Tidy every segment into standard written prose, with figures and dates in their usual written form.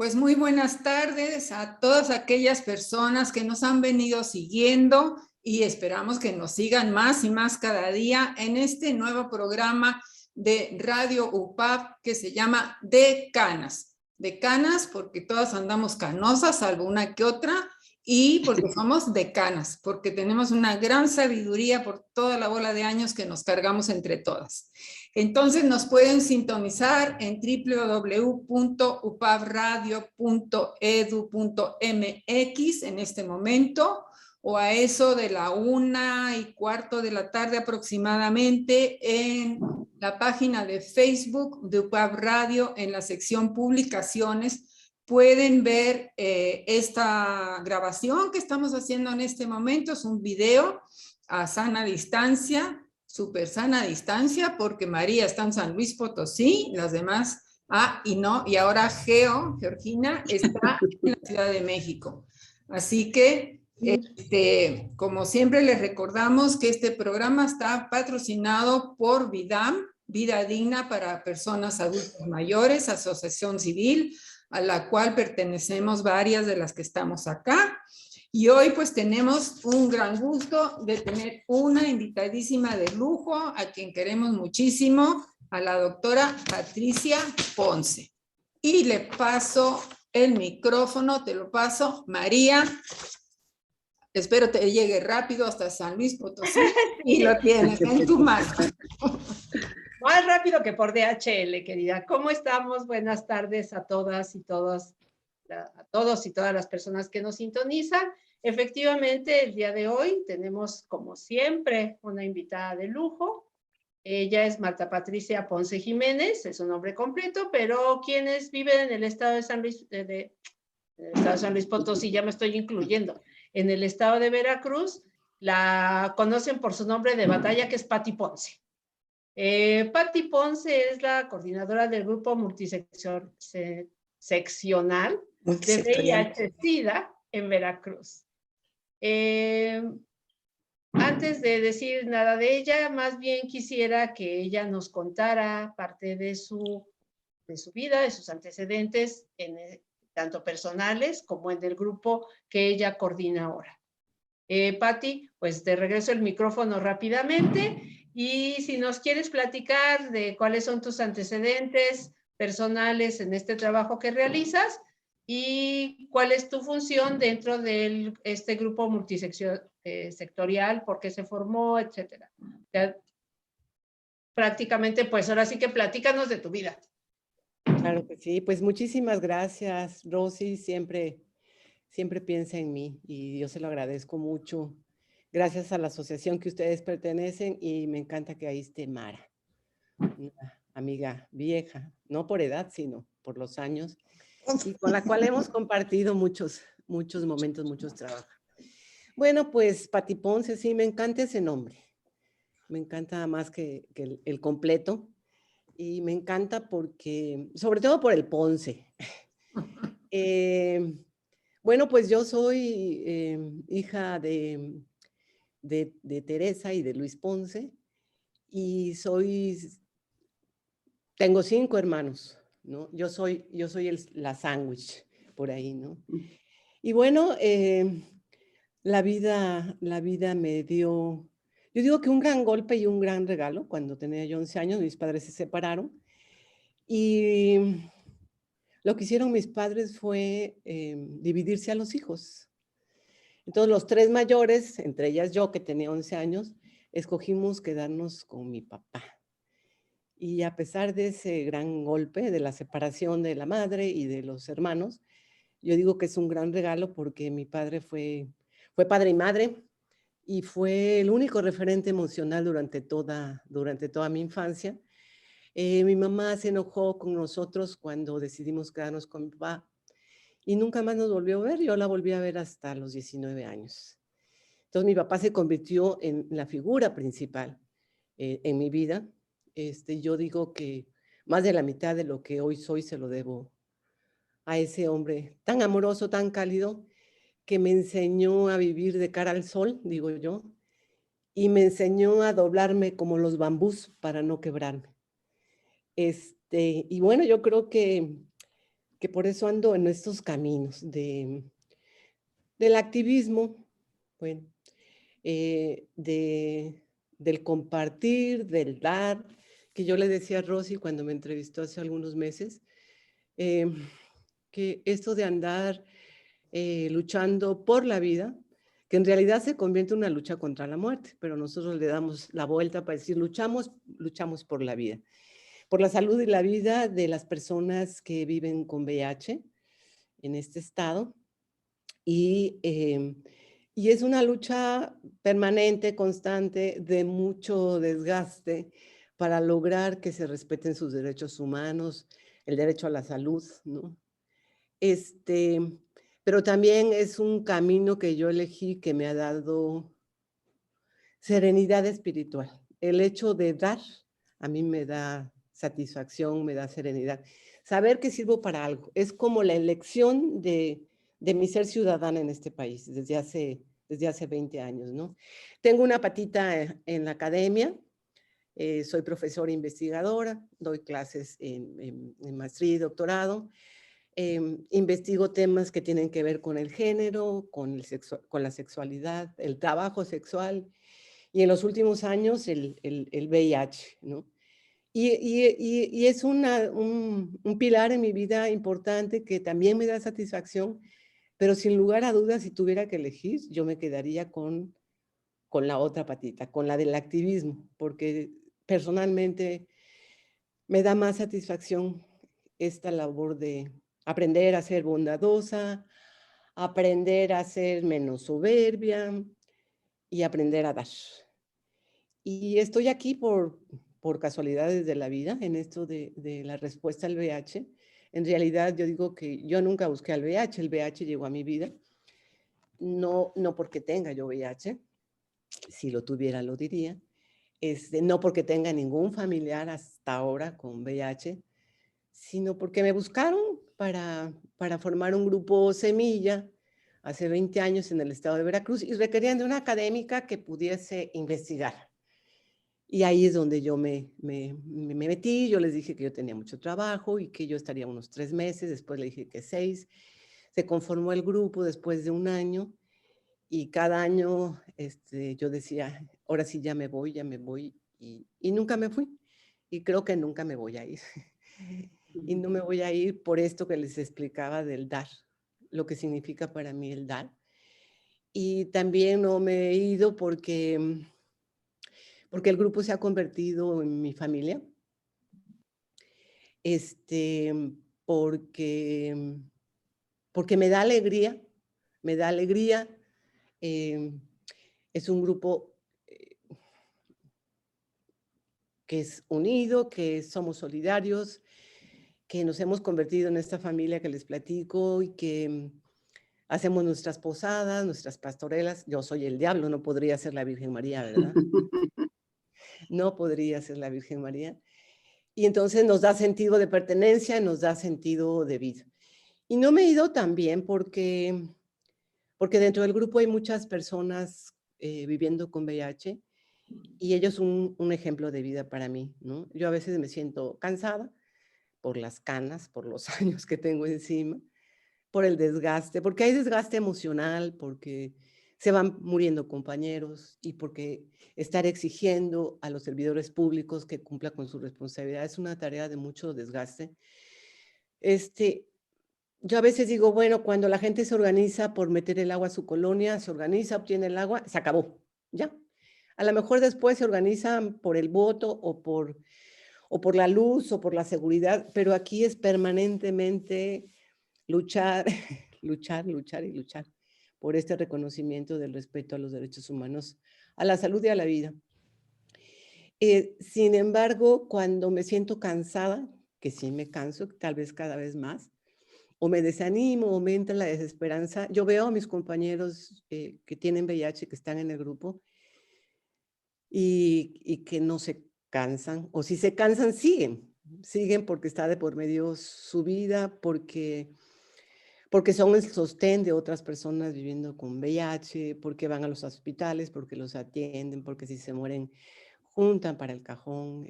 Pues muy buenas tardes a todas aquellas personas que nos han venido siguiendo y esperamos que nos sigan más y más cada día en este nuevo programa de Radio UPAP que se llama De Canas. De Canas porque todas andamos canosas, salvo una que otra, y porque somos decanas, porque tenemos una gran sabiduría por toda la bola de años que nos cargamos entre todas. Entonces nos pueden sintonizar en www.upabradio.edu.mx en este momento, o a eso de la 1:15 de la tarde aproximadamente en la página de Facebook de UPAB Radio en la sección publicaciones. Pueden ver esta grabación que estamos haciendo en este momento. Es un video a sana distancia, súper sana distancia, porque María está en San Luis Potosí, las demás, y no, y ahora Georgina, está en la Ciudad de México. Así que, como siempre les recordamos que este programa está patrocinado por VIDAM, Vida Digna para Personas Adultas Mayores, asociación civil, a la cual pertenecemos varias de las que estamos acá. Y hoy pues tenemos un gran gusto de tener una invitadísima de lujo, a quien queremos muchísimo, a la doctora Patricia Ponce. Y le paso el micrófono, te lo paso, María. Espero te llegue rápido hasta San Luis Potosí y lo tienes en tu mano. Más rápido que por DHL, querida. ¿Cómo estamos? Buenas tardes a todas y todos, a todos y todas las personas que nos sintonizan. Efectivamente, el día de hoy tenemos, como siempre, una invitada de lujo. Ella es Marta Patricia Ponce Jiménez, es su nombre completo, pero quienes viven en el estado de San Luis, en el estado de San Luis Potosí, ya me estoy incluyendo, en el estado de Veracruz, la conocen por su nombre de batalla, que es Pati Ponce. Pati Ponce es la coordinadora del grupo multiseccional de VIH-Sida en Veracruz. Antes de decir nada de ella, más bien quisiera que ella nos contara parte de su vida, de sus antecedentes, tanto personales como en el grupo que ella coordina ahora. Pati, pues te regreso el micrófono rápidamente. Y si nos quieres platicar de cuáles son tus antecedentes personales en este trabajo que realizas y cuál es tu función dentro de este grupo multisectorial, por qué se formó, etcétera. Ya, prácticamente, pues ahora sí que platícanos de tu vida. Claro que sí, pues muchísimas gracias, Rosy, siempre piensa en mí y yo se lo agradezco mucho. Gracias a la asociación que ustedes pertenecen y me encanta que ahí esté Mara, una amiga vieja, no por edad, sino por los años, y con la cual hemos compartido muchos momentos, muchos trabajos. Bueno, pues Pati Ponce, sí, me encanta ese nombre. Me encanta más que el completo. Y me encanta porque, sobre todo por el Ponce. Bueno, pues yo soy hija de Teresa y de Luis Ponce, y tengo 5 hermanos, ¿no? Yo soy la sándwich por ahí, ¿no? Y bueno, la vida me dio, yo digo que un gran golpe y un gran regalo. Cuando tenía yo 11 años, mis padres se separaron, y lo que hicieron mis padres fue dividirse a los hijos. Entonces, los 3 mayores, entre ellas yo, que tenía 11 años, escogimos quedarnos con mi papá. Y a pesar de ese gran golpe, de la separación de la madre y de los hermanos, yo digo que es un gran regalo porque mi padre fue padre y madre, y fue el único referente emocional durante toda mi infancia. Mi mamá se enojó con nosotros cuando decidimos quedarnos con mi papá y nunca más nos volvió a ver. Yo la volví a ver hasta los 19 años. Entonces mi papá se convirtió en la figura principal en mi vida. Yo digo que más de la mitad de lo que hoy soy se lo debo a ese hombre tan amoroso, tan cálido, que me enseñó a vivir de cara al sol, digo yo, y me enseñó a doblarme como los bambús para no quebrarme. Y bueno, yo creo que que por eso ando en estos caminos del activismo, bueno, del compartir, del dar, que yo le decía a Rosy cuando me entrevistó hace algunos meses, que esto de andar luchando por la vida, que en realidad se convierte en una lucha contra la muerte, pero nosotros le damos la vuelta para decir luchamos por la vida, por la salud y la vida de las personas que viven con VIH en este estado. Y es una lucha permanente, constante, de mucho desgaste para lograr que se respeten sus derechos humanos, el derecho a la salud, ¿no? Pero también es un camino que yo elegí que me ha dado serenidad espiritual. El hecho de dar a mí me da satisfacción, me da serenidad. Saber que sirvo para algo. Es como la elección de mi ser ciudadana en este país desde hace 20 años, ¿no? Tengo una patita en la academia. Soy profesora investigadora, doy clases en maestría y doctorado. Investigo temas que tienen que ver con el género, con la sexualidad, el trabajo sexual y en los últimos años el VIH, ¿no? Y es un pilar en mi vida importante que también me da satisfacción, pero sin lugar a dudas, si tuviera que elegir, yo me quedaría con la otra patita, con la del activismo, porque personalmente me da más satisfacción esta labor de aprender a ser bondadosa, aprender a ser menos soberbia y aprender a dar. Y estoy aquí por casualidades de la vida, en esto de la respuesta al VIH. En realidad, yo digo que yo nunca busqué al VIH, el VIH llegó a mi vida. No porque tenga yo VIH, si lo tuviera lo diría. No porque tenga ningún familiar hasta ahora con VIH, sino porque me buscaron para formar un grupo semilla hace 20 años en el estado de Veracruz y requerían de una académica que pudiese investigar. Y ahí es donde yo me metí. Yo les dije que yo tenía mucho trabajo y que yo estaría unos 3 meses, después le dije que 6. Se conformó el grupo después de un año y cada año yo decía, ahora sí ya me voy, y nunca me fui. Y creo que nunca me voy a ir. Y no me voy a ir por esto que les explicaba del dar, lo que significa para mí el dar. Y también no me he ido porque el grupo se ha convertido en mi familia. Porque me da alegría, es un grupo que es unido, que somos solidarios, que nos hemos convertido en esta familia que les platico y que hacemos nuestras posadas, nuestras pastorelas. Yo soy el diablo, no podría ser la Virgen María, ¿verdad? No podría ser la Virgen María. Y entonces nos da sentido de pertenencia, nos da sentido de vida. Y no me he ido también porque dentro del grupo hay muchas personas viviendo con VIH y ellos son un ejemplo de vida para mí, ¿no? Yo a veces me siento cansada por las canas, por los años que tengo encima, por el desgaste, porque hay desgaste emocional, porque se van muriendo compañeros y porque estar exigiendo a los servidores públicos que cumplan con su responsabilidad es una tarea de mucho desgaste. Yo a veces digo, bueno, cuando la gente se organiza por meter el agua a su colonia, se organiza, obtiene el agua, se acabó, ya. A lo mejor después se organizan por el voto o por la luz o por la seguridad, pero aquí es permanentemente luchar, luchar y luchar por este reconocimiento del respeto a los derechos humanos, a la salud y a la vida. Sin embargo, cuando me siento cansada, que sí me canso, tal vez cada vez más, o me desanimo o me entra la desesperanza, yo veo a mis compañeros que tienen VIH, que están en el grupo, y que no se cansan, o si se cansan, siguen porque está de por medio su vida, porque son el sostén de otras personas viviendo con VIH, porque van a los hospitales, porque los atienden, porque si se mueren, juntan para el cajón,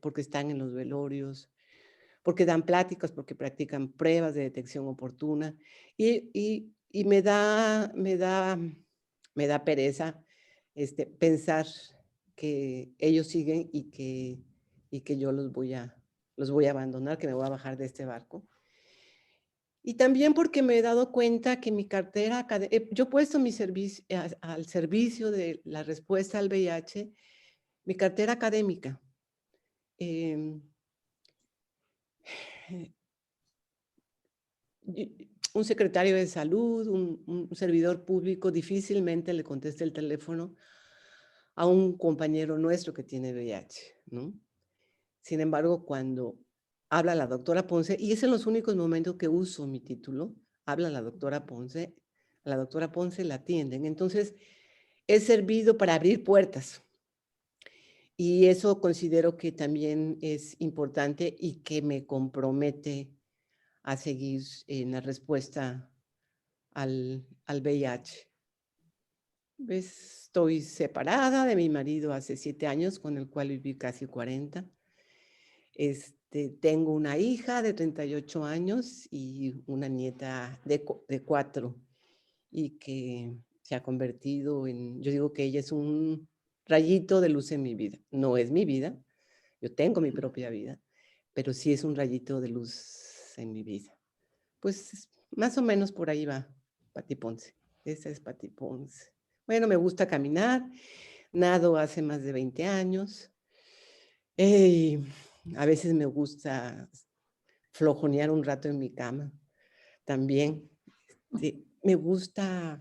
porque están en los velorios, porque dan pláticas, porque practican pruebas de detección oportuna y me da pereza pensar que ellos siguen y que yo los voy a abandonar, que me voy a bajar de este barco. Y también porque me he dado cuenta que mi cartera, yo he puesto mi servicio, al servicio de la respuesta al VIH, mi cartera académica. Un secretario de salud, un servidor público, difícilmente le contesta el teléfono a un compañero nuestro que tiene VIH, ¿no? Sin embargo, cuando habla la doctora Ponce, y es en los únicos momentos que uso mi título, habla la doctora Ponce, a la doctora Ponce la atienden. Entonces, he servido para abrir puertas. Y eso considero que también es importante y que me compromete a seguir en la respuesta al VIH. Estoy separada de mi marido hace 7 años, con el cual viví casi 40. Tengo una hija de 38 años y una nieta de 4, y que se ha convertido en, yo digo que ella es un rayito de luz en mi vida. No es mi vida, yo tengo mi propia vida, pero sí es un rayito de luz en mi vida. Pues más o menos por ahí va Pati Ponce. Esa es Pati Ponce. Bueno, me gusta caminar, nado hace más de 20 años. A veces me gusta flojonear un rato en mi cama también. Me gusta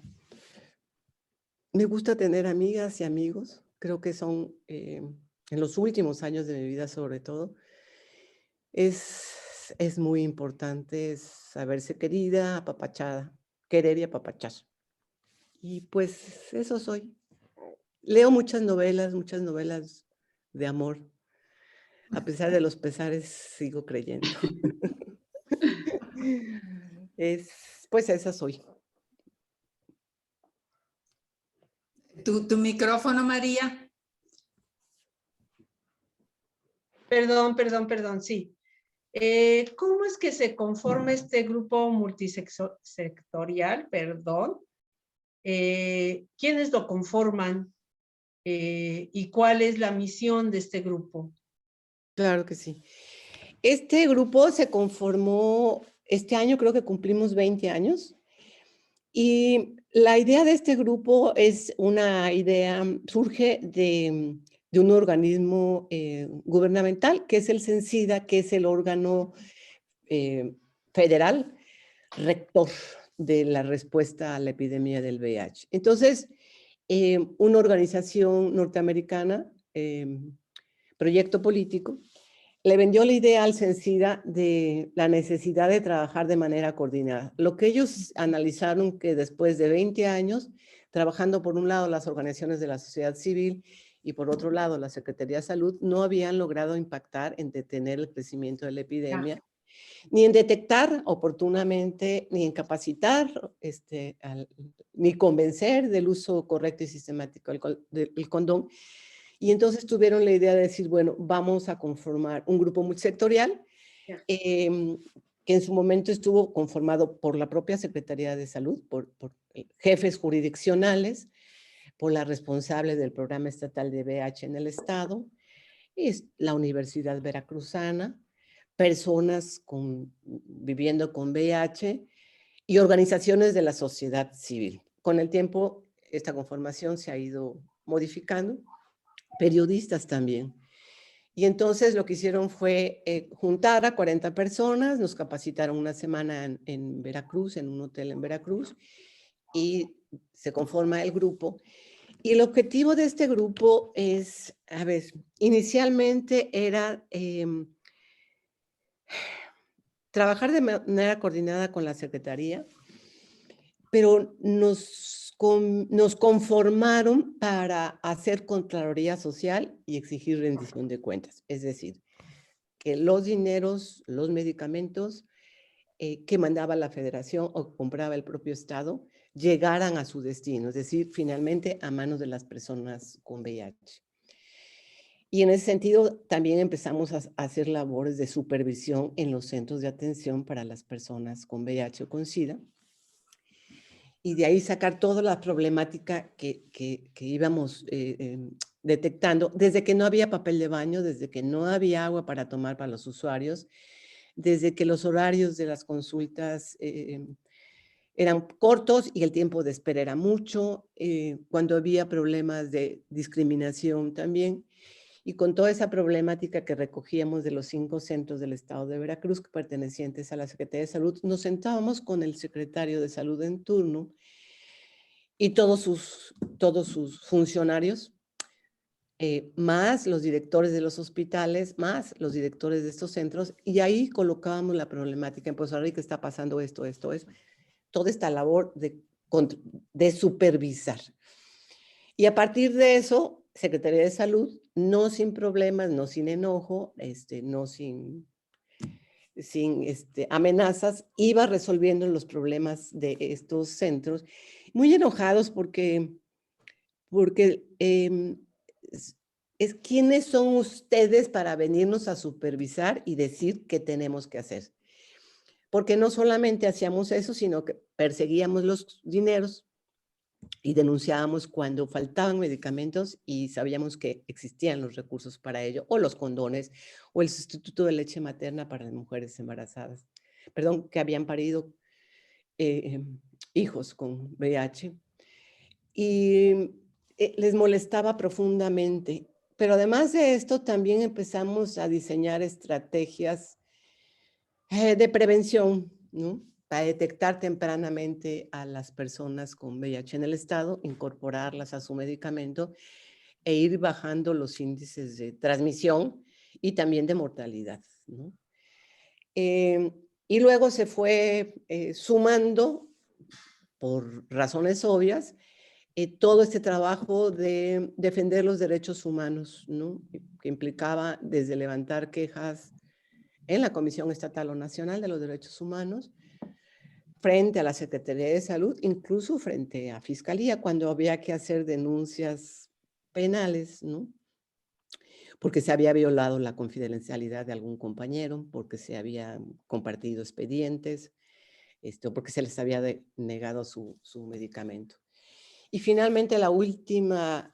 tener amigas y amigos. Creo que son, en los últimos años de mi vida sobre todo, es muy importante saberse querida, apapachada, querer y apapachar. Y pues eso soy. Leo muchas novelas de amor. A pesar de los pesares, sigo creyendo. Pues esa soy. Tu micrófono, María. Perdón, sí. ¿Cómo es que se conforma este grupo multisectorial? ¿Quiénes lo conforman? ¿Y cuál es la misión de este grupo? Claro que sí. Este grupo se conformó, este año creo que cumplimos 20 años. Y la idea de este grupo es una idea, surge de un organismo gubernamental, que es el CENSIDA, que es el órgano federal rector de la respuesta a la epidemia del VIH. Entonces, una organización norteamericana, proyecto político, le vendió la idea al CENSIDA de la necesidad de trabajar de manera coordinada. Lo que ellos analizaron, que después de 20 años, trabajando por un lado las organizaciones de la sociedad civil y por otro lado la Secretaría de Salud, no habían logrado impactar en detener el crecimiento de la epidemia, ni en detectar oportunamente, ni en capacitar, ni convencer del uso correcto y sistemático del condón. Y entonces tuvieron la idea de decir, bueno, vamos a conformar un grupo multisectorial, que en su momento estuvo conformado por la propia Secretaría de Salud, por jefes jurisdiccionales, por la responsable del programa estatal de VIH en el estado, es la Universidad Veracruzana, personas viviendo con VIH y organizaciones de la sociedad civil. Con el tiempo, esta conformación se ha ido modificando, periodistas también. Y entonces lo que hicieron fue juntar a 40 personas, nos capacitaron una semana en Veracruz, en un hotel en Veracruz, y se conforma el grupo. Y el objetivo de este grupo es, a ver, inicialmente era trabajar de manera coordinada con la Secretaría, pero nos conformaron para hacer Contraloría Social y exigir rendición de cuentas. Es decir, que los dineros, los medicamentos que mandaba la Federación o compraba el propio Estado llegaran a su destino, es decir, finalmente a manos de las personas con VIH. Y en ese sentido también empezamos a hacer labores de supervisión en los centros de atención para las personas con VIH o con SIDA. Y de ahí sacar toda la problemática que íbamos detectando, desde que no había papel de baño, desde que no había agua para tomar para los usuarios, desde que los horarios de las consultas eran cortos y el tiempo de espera era mucho, cuando había problemas de discriminación también. Y con toda esa problemática que recogíamos de los 5 centros del estado de Veracruz, pertenecientes a la Secretaría de Salud, nos sentábamos con el secretario de Salud en turno y todos sus funcionarios, más los directores de los hospitales, más los directores de estos centros, y ahí colocábamos la problemática. En Puerto Rico está pasando esto. Toda esta labor de supervisar. Y a partir de eso, Secretaría de Salud, no sin problemas, no sin enojo, no sin amenazas, iba resolviendo los problemas de estos centros, muy enojados porque ¿quiénes son ustedes para venirnos a supervisar y decir qué tenemos que hacer? Porque no solamente hacíamos eso, sino que perseguíamos los dineros y denunciábamos cuando faltaban medicamentos y sabíamos que existían los recursos para ello, o los condones, o el sustituto de leche materna para las mujeres embarazadas, perdón, que habían parido hijos con VIH. Y les molestaba profundamente. Pero además de esto, también empezamos a diseñar estrategias de prevención, ¿no? Para detectar tempranamente a las personas con VIH en el estado, incorporarlas a su medicamento e ir bajando los índices de transmisión y también de mortalidad, ¿no? Y luego se fue sumando, por razones obvias, todo este trabajo de defender los derechos humanos, ¿no? Que implicaba desde levantar quejas en la Comisión Estatal o Nacional de los Derechos Humanos, frente a la Secretaría de Salud, incluso frente a Fiscalía, cuando había que hacer denuncias penales, ¿no? Porque se había violado la confidencialidad de algún compañero, porque se habían compartido expedientes, o porque se les había negado su medicamento. Y finalmente la última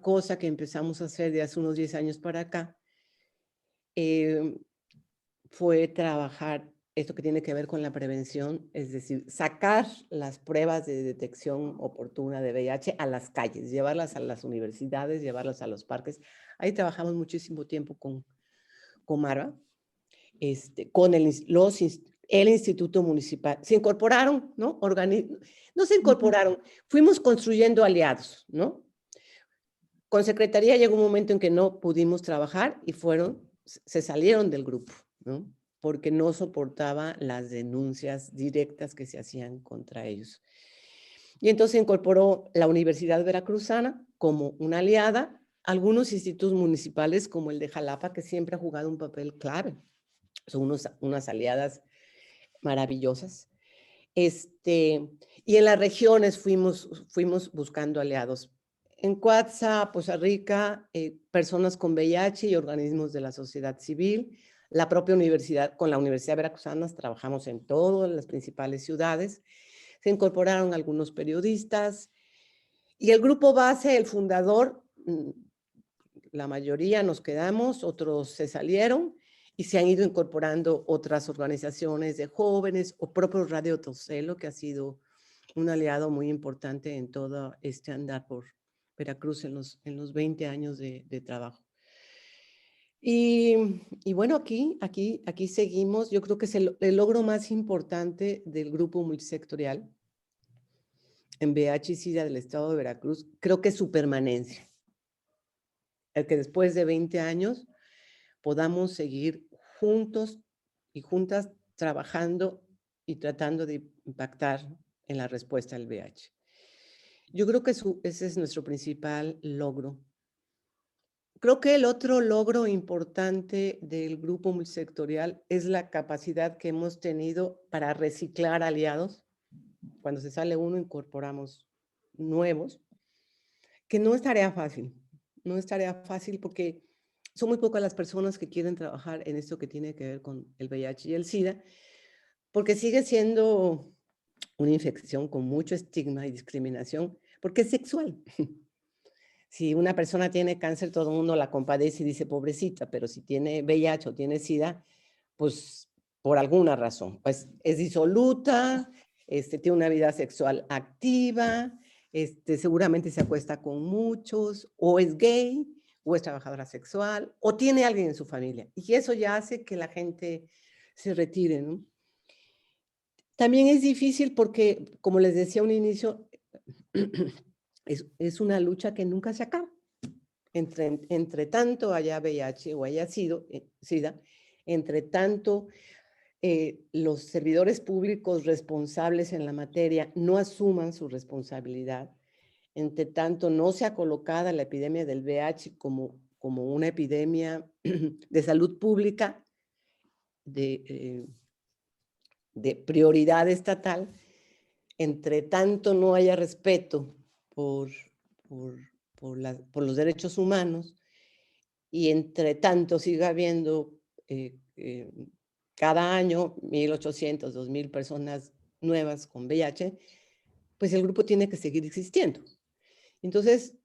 cosa que empezamos a hacer de hace unos 10 años para acá fue trabajar esto que tiene que ver con la prevención, es decir, sacar las pruebas de detección oportuna de VIH a las calles, llevarlas a las universidades, llevarlas a los parques. Ahí trabajamos muchísimo tiempo con Marva, con el Instituto Municipal. Se incorporaron, ¿no? No se incorporaron, fuimos construyendo aliados, ¿no? Con Secretaría llegó un momento en que no pudimos trabajar y se salieron del grupo, ¿no? Porque no soportaba las denuncias directas que se hacían contra ellos. Y entonces se incorporó la Universidad Veracruzana como una aliada, algunos institutos municipales como el de Jalapa, que siempre ha jugado un papel clave. Son unas aliadas maravillosas. Y en las regiones fuimos buscando aliados. En Cuatza, Poza Rica, personas con VIH y organismos de la sociedad civil. La propia universidad, con la Universidad Veracruzana, trabajamos en todas las principales ciudades. Se incorporaron algunos periodistas. Y el grupo base, el fundador, la mayoría nos quedamos, otros se salieron y se han ido incorporando otras organizaciones de jóvenes o propio Radio Tocelo, que ha sido un aliado muy importante en todo este andar por Veracruz en los 20 años de trabajo. Y bueno, aquí seguimos. Yo creo que es el logro más importante del grupo multisectorial en VIH y SIDA del estado de Veracruz. Creo que es su permanencia. El que después de 20 años podamos seguir juntos y juntas trabajando y tratando de impactar en la respuesta al VIH. Yo creo que ese es nuestro principal logro. Creo que el otro logro importante del grupo multisectorial es la capacidad que hemos tenido para reciclar aliados. Cuando se sale uno, incorporamos nuevos, que no es tarea fácil. No es tarea fácil porque son muy pocas las personas que quieren trabajar en esto que tiene que ver con el VIH y el SIDA, porque sigue siendo una infección con mucho estigma y discriminación, porque es sexual. Si una persona tiene cáncer, todo el mundo la compadece y dice pobrecita, pero si tiene VIH o tiene SIDA, pues por alguna razón, pues es disoluta, tiene una vida sexual activa, seguramente se acuesta con muchos, o es gay, o es trabajadora sexual, o tiene alguien en su familia. Y eso ya hace que la gente se retire, ¿no? También es difícil porque, como les decía a un inicio, es una lucha que nunca se acaba. Entre tanto haya VIH o haya SIDA, entre tanto los servidores públicos responsables en la materia no asuman su responsabilidad, entre tanto no sea colocada la epidemia del VIH como una epidemia de salud pública de prioridad estatal, entre tanto no haya respeto por los derechos humanos y entre tanto siga habiendo cada año 1,800, 2,000 personas nuevas con VIH, pues el grupo tiene que seguir existiendo. Entonces,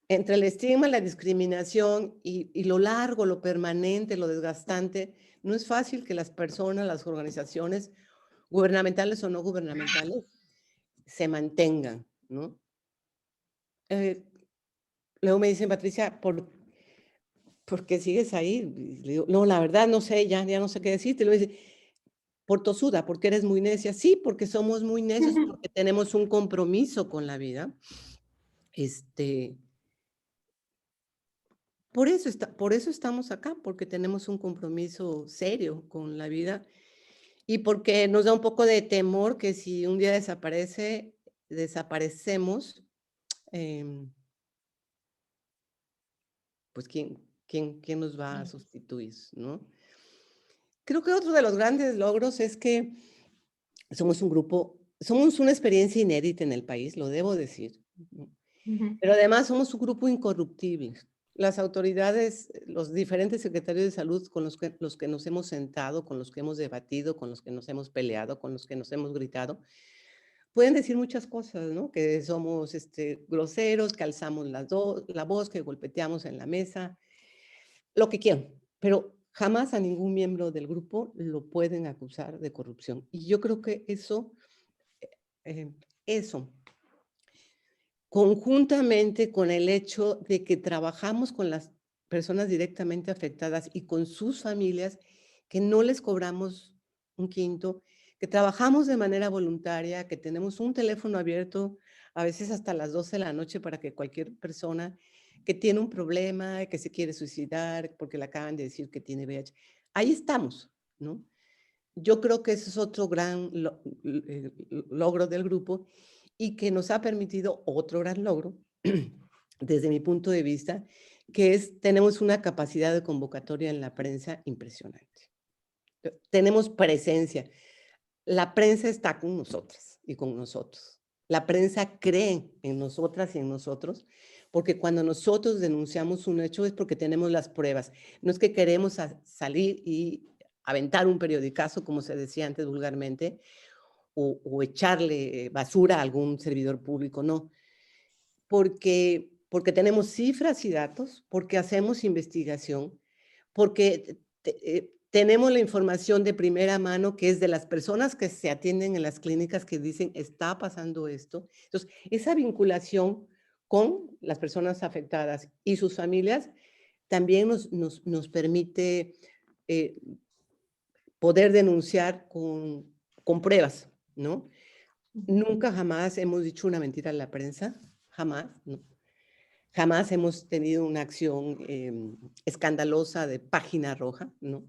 entre el estigma, la discriminación y lo largo, lo permanente, lo desgastante, no es fácil que las personas, las organizaciones, gubernamentales o no gubernamentales, se mantengan, ¿no? Luego me dicen, Patricia, ¿por qué sigues ahí? Y le digo, no, la verdad no sé, ya no sé qué decirte. Y luego dice, por tosuda, porque eres muy necia. Sí, porque somos muy necios, porque tenemos un compromiso con la vida. Por eso estamos acá, porque tenemos un compromiso serio con la vida y porque nos da un poco de temor que si un día desaparecemos, pues ¿quién nos va a sustituir, ¿no? Creo que otro de los grandes logros es que somos una experiencia inédita en el país, lo debo decir, ¿no? Pero además somos un grupo incorruptible. Las autoridades, los diferentes secretarios de salud con los que nos hemos sentado, con los que hemos debatido, con los que nos hemos peleado, con los que nos hemos gritado, pueden decir muchas cosas, ¿no? Que somos groseros, que alzamos la voz, que golpeteamos en la mesa, lo que quieran, pero jamás a ningún miembro del grupo lo pueden acusar de corrupción. Y yo creo que eso, conjuntamente con el hecho de que trabajamos con las personas directamente afectadas y con sus familias, que no les cobramos un quinto, que trabajamos de manera voluntaria, que tenemos un teléfono abierto, a veces hasta las 12 de la noche para que cualquier persona que tiene un problema, que se quiere suicidar, porque le acaban de decir que tiene VIH, ahí estamos, ¿no? Yo creo que ese es otro gran logro del grupo y que nos ha permitido otro gran logro, desde mi punto de vista, que tenemos una capacidad de convocatoria en la prensa impresionante. Tenemos presencia. La prensa está con nosotras y con nosotros. La prensa cree en nosotras y en nosotros, porque cuando nosotros denunciamos un hecho es porque tenemos las pruebas. No es que queremos salir y aventar un periodicazo, como se decía antes vulgarmente, o echarle basura a algún servidor público, no. Porque tenemos cifras y datos, porque hacemos investigación, porque tenemos la información de primera mano que es de las personas que se atienden en las clínicas que dicen, está pasando esto. Entonces, esa vinculación con las personas afectadas y sus familias también nos permite poder denunciar con pruebas, ¿no? Nunca jamás hemos dicho una mentira a la prensa, jamás, ¿no? Jamás hemos tenido una acción escandalosa de página roja, ¿no?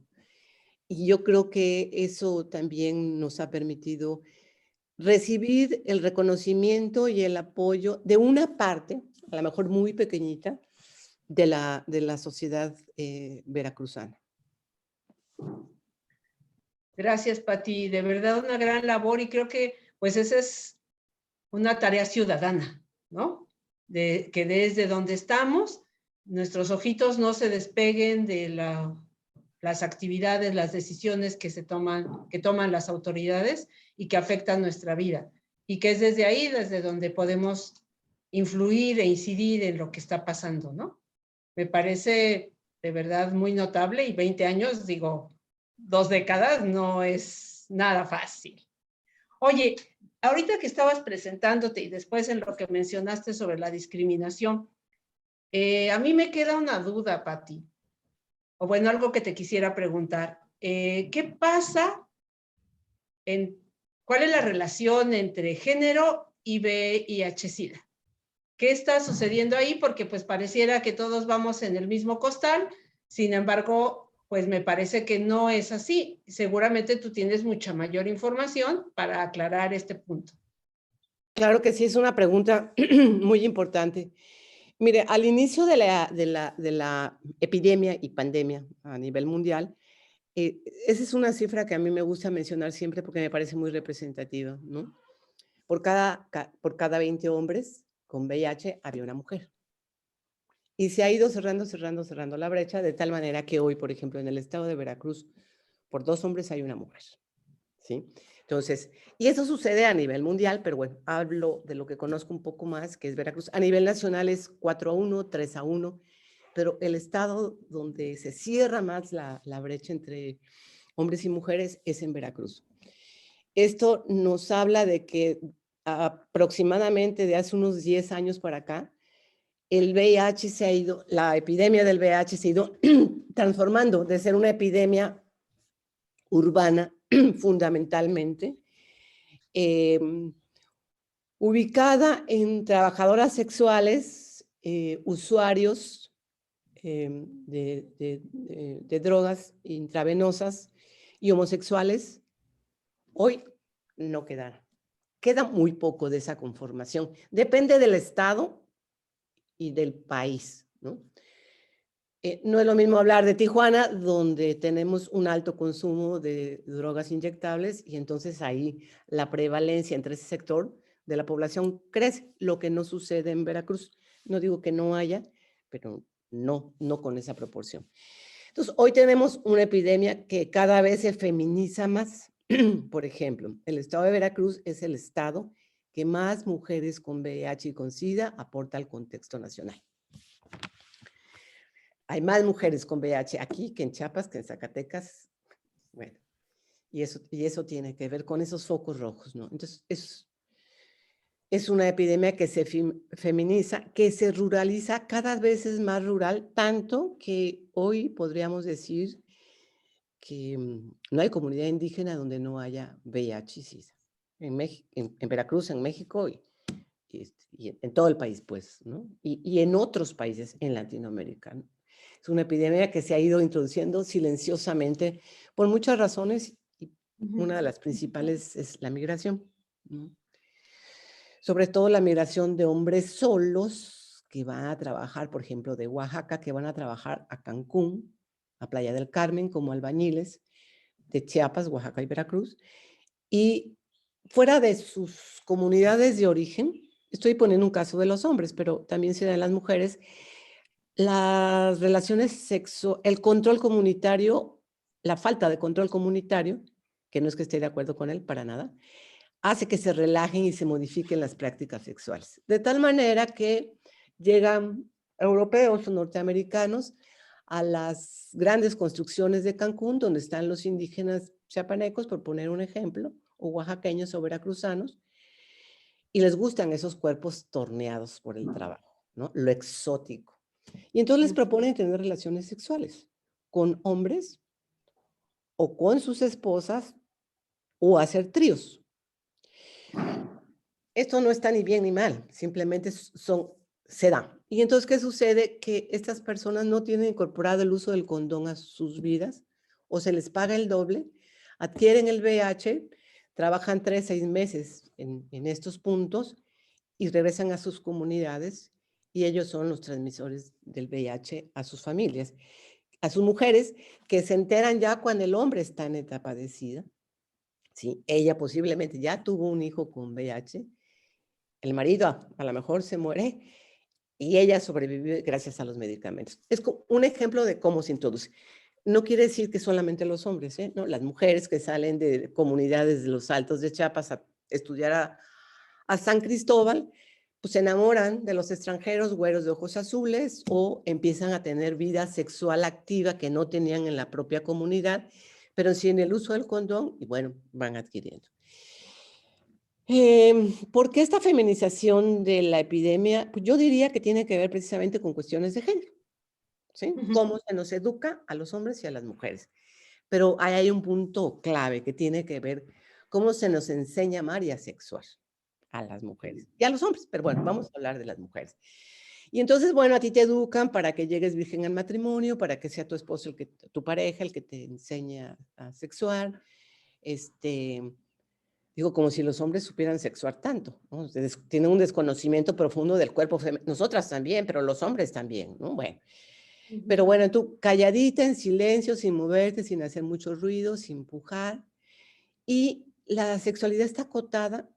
Y yo creo que eso también nos ha permitido recibir el reconocimiento y el apoyo de una parte, a lo mejor muy pequeñita, de la sociedad veracruzana. Gracias, Pati. De verdad, una gran labor y creo que pues esa es una tarea ciudadana, ¿no? Que desde donde estamos nuestros ojitos no se despeguen de las actividades, las decisiones que toman las autoridades y que afectan nuestra vida. Y que es desde ahí, desde donde podemos influir e incidir en lo que está pasando, ¿no? Me parece de verdad muy notable, y 20 años, digo, 2 décadas, no es nada fácil. Oye, ahorita que estabas presentándote y después en lo que mencionaste sobre la discriminación, a mí me queda una duda, Pati, o bueno, algo que te quisiera preguntar. ¿Qué pasa cuál es la relación entre género y VIH-Sida? ¿Qué está sucediendo ahí? Porque pues pareciera que todos vamos en el mismo costal, sin embargo, pues me parece que no es así. Seguramente tú tienes mucha mayor información para aclarar este punto. Claro que sí, es una pregunta muy importante. Mire, al inicio de la epidemia y pandemia a nivel mundial, esa es una cifra que a mí me gusta mencionar siempre porque me parece muy representativa, ¿no? Por cada 20 hombres con VIH había una mujer. Y se ha ido cerrando la brecha de tal manera que hoy, por ejemplo, en el estado de Veracruz, por 2 hombres hay una mujer, ¿sí? Entonces, y eso sucede a nivel mundial, pero bueno, hablo de lo que conozco un poco más, que es Veracruz. A nivel nacional es 4-1, 3-1, pero el estado donde se cierra más la brecha entre hombres y mujeres es en Veracruz. Esto nos habla de que aproximadamente de hace unos 10 años para acá, el VIH se ha ido, la epidemia del VIH se ha ido transformando de ser una epidemia urbana fundamentalmente, ubicada en trabajadoras sexuales, usuarios de drogas intravenosas y homosexuales. Hoy no queda muy poco de esa conformación. Depende del estado y del país, ¿no? No es lo mismo hablar de Tijuana, donde tenemos un alto consumo de drogas inyectables y entonces ahí la prevalencia entre ese sector de la población crece, lo que no sucede en Veracruz. No digo que no haya, pero no con esa proporción. Entonces, hoy tenemos una epidemia que cada vez se feminiza más. Por ejemplo, el estado de Veracruz es el estado que más mujeres con VIH y con SIDA aporta al contexto nacional. Hay más mujeres con VIH aquí que en Chiapas, que en Zacatecas. Bueno, y eso tiene que ver con esos focos rojos, ¿no? Entonces, es una epidemia que se feminiza, que se ruraliza, cada vez es más rural, tanto que hoy podríamos decir que no hay comunidad indígena donde no haya VIH y SIDA. En Veracruz, en México y en todo el país, pues, ¿no? Y en otros países en Latinoamérica, ¿no? Es una epidemia que se ha ido introduciendo silenciosamente por muchas razones y una de las principales es la migración, ¿no? Sobre todo la migración de hombres solos que van a trabajar, por ejemplo, de Oaxaca, que van a trabajar a Cancún, a Playa del Carmen, como albañiles, de Chiapas, Oaxaca y Veracruz, y fuera de sus comunidades de origen, estoy poniendo un caso de los hombres, pero también se da en las mujeres, las relaciones el control comunitario, la falta de control comunitario, que no es que esté de acuerdo con él para nada, hace que se relajen y se modifiquen las prácticas sexuales. De tal manera que llegan europeos o norteamericanos a las grandes construcciones de Cancún, donde están los indígenas chiapanecos, por poner un ejemplo, o oaxaqueños o veracruzanos, y les gustan esos cuerpos torneados por el trabajo, ¿no? Lo exótico. Y entonces les proponen tener relaciones sexuales con hombres o con sus esposas o hacer tríos. Esto no está ni bien ni mal, simplemente se da. Y entonces, ¿qué sucede? Que estas personas no tienen incorporado el uso del condón a sus vidas o se les paga el doble, adquieren el VIH, trabajan 3-6 meses en estos puntos y regresan a sus comunidades y ellos son los transmisores del VIH a sus familias, a sus mujeres que se enteran ya cuando el hombre está en etapa de SIDA. ¿Sí? Ella posiblemente ya tuvo un hijo con VIH, el marido a lo mejor se muere y ella sobrevivió gracias a los medicamentos. Es un ejemplo de cómo se introduce. No quiere decir que solamente los hombres, ¿eh? ¿No? Las mujeres que salen de comunidades de los Altos de Chiapas a estudiar a San Cristóbal, pues se enamoran de los extranjeros güeros de ojos azules o empiezan a tener vida sexual activa que no tenían en la propia comunidad, pero sí en el uso del condón y bueno, van adquiriendo. ¿Por qué esta feminización de la epidemia? Pues yo diría que tiene que ver precisamente con cuestiones de género, ¿sí? Cómo se nos educa a los hombres y a las mujeres. Pero ahí hay un punto clave que tiene que ver cómo se nos enseña a amar y a sexuar a las mujeres y a los hombres, pero bueno, vamos a hablar de las mujeres. Y entonces, bueno, a ti te educan para que llegues virgen al matrimonio, para que sea tu esposo, tu pareja, el que te enseña a sexuar. Digo, como si los hombres supieran sexuar tanto, ¿no? Tienen un desconocimiento profundo del cuerpo femenino. Nosotras también, pero los hombres también, ¿no? Bueno. Pero bueno, tú calladita, en silencio, sin moverte, sin hacer mucho ruido, sin empujar. Y la sexualidad está acotada